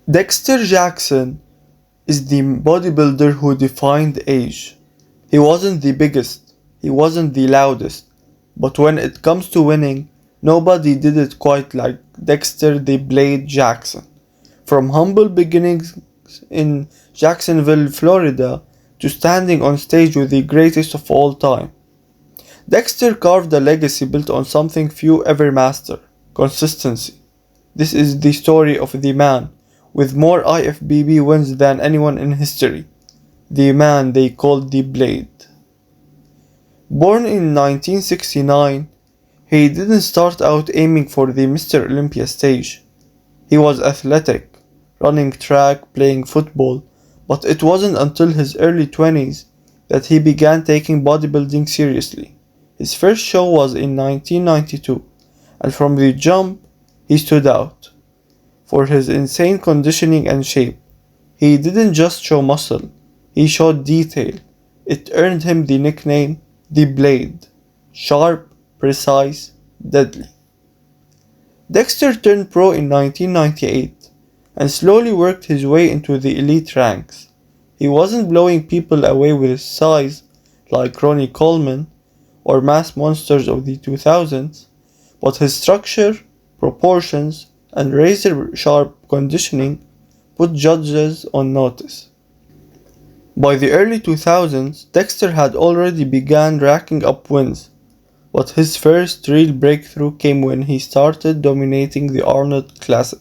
Dexter Jackson is the bodybuilder who defined age. He wasn't the biggest, he wasn't the loudest, but when it comes to winning, nobody did it quite like Dexter the Blade Jackson. From humble beginnings in Jacksonville, Florida, to standing on stage with the greatest of all time, Dexter carved a legacy built on something few ever master: consistency. This is the story of the man with more IFBB wins than anyone in history, the man they called the Blade. Born in 1969, he didn't start out aiming for the Mr. Olympia stage. He was athletic, running track, playing football, but it wasn't until his early 20s that he began taking bodybuilding seriously. His first show was in 1992, and from the jump, he stood out for his insane conditioning and shape. He didn't just show muscle, he showed detail. It earned him the nickname The Blade: sharp, precise, deadly. Dexter turned pro in 1998 and slowly worked his way into the elite ranks. He wasn't blowing people away with his size like Ronnie Coleman or mass monsters of the 2000s, but his structure, proportions, and razor-sharp conditioning put judges on notice. By the early 2000s, Dexter had already begun racking up wins, but his first real breakthrough came when he started dominating the Arnold Classic,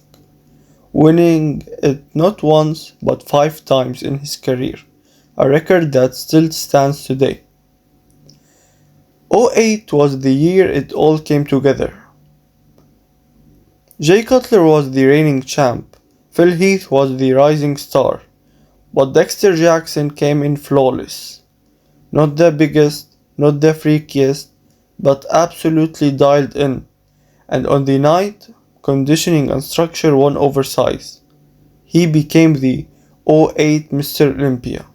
winning it not once but 5 times in his career, a record that still stands today. '08 was the year it all came together. Cutler was the reigning champ, Phil Heath was the rising star, but Dexter Jackson came in flawless. Not the biggest, not the freakiest, but absolutely dialed in, and on the night, conditioning and structure won over size. He became the '08 Mr. Olympia,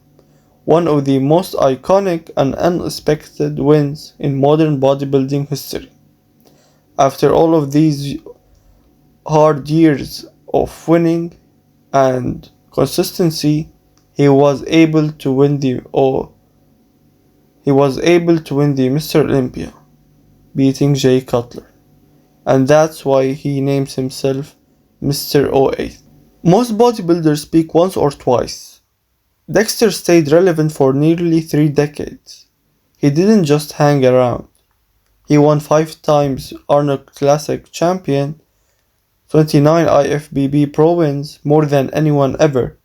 one of the most iconic and unexpected wins in modern bodybuilding history. After all of these hard years of winning and consistency, he was able to win the Mr. Olympia, beating Cutler, and that's why he names himself Mr. '08. Most bodybuilders speak once or twice. Dexter stayed relevant for nearly 3 decades. He didn't just hang around. He won 5 times Arnold Classic champion, 29 IFBB Pro wins, more than anyone ever.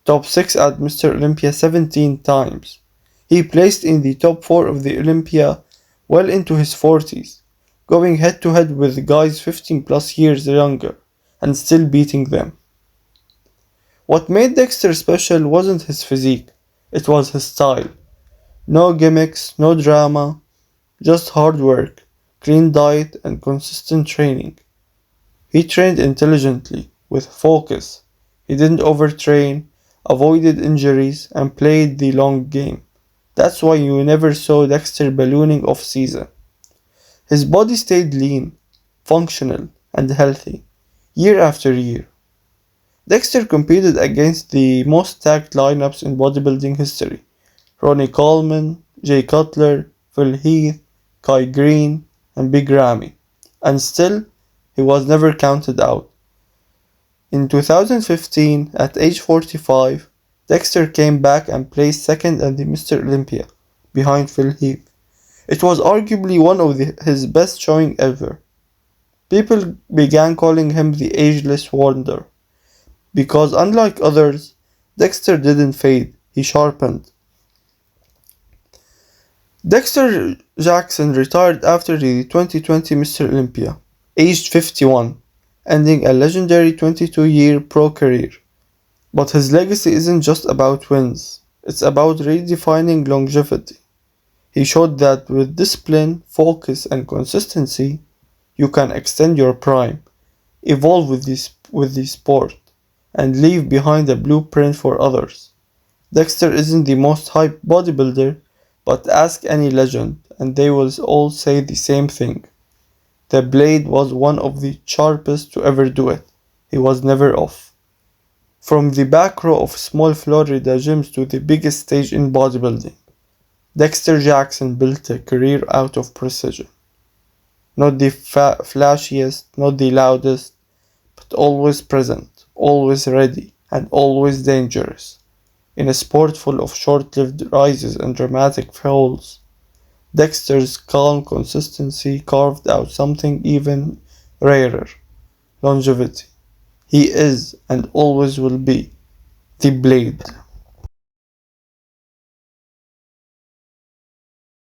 Top 6 at Mr. Olympia 17 times. He placed in the top 4 of the Olympia well into his 40s, going head to head with guys 15 plus years younger, and still beating them. What made Dexter special wasn't his physique, it was his style. No gimmicks, no drama, just hard work, clean diet, and consistent training. He trained intelligently, with focus. He didn't overtrain, avoided injuries, and played the long game. That's why you never saw Dexter ballooning off season. His body stayed lean, functional, and healthy, year after year. Dexter competed against the most stacked lineups in bodybuilding history: Ronnie Coleman, Cutler, Phil Heath, Kai Green, and Big Ramy, and still, he was never counted out. In 2015, at age 45, Dexter came back and placed second at the Mr. Olympia, behind Phil Heath. It was arguably one of his best showing ever. People began calling him the ageless wonder, because unlike others, Dexter didn't fade, he sharpened. Dexter Jackson retired after the 2020 Mr. Olympia, aged 51, ending a legendary 22-year pro career. But his legacy isn't just about wins, it's about redefining longevity. He showed that with discipline, focus, and consistency, you can extend your prime, evolve with the sport, and leave behind a blueprint for others. Dexter isn't the most hyped bodybuilder, but ask any legend, and they will all say the same thing. The Blade was one of the sharpest to ever do it. He was never off. From the back row of small Florida gyms to the biggest stage in bodybuilding, Dexter Jackson built a career out of precision. Not the flashiest, not the loudest, but always present, always ready, and always dangerous. In a sport full of short-lived rises and dramatic falls, Dexter's calm consistency carved out something even rarer: longevity. He is, and always will be, the Blade.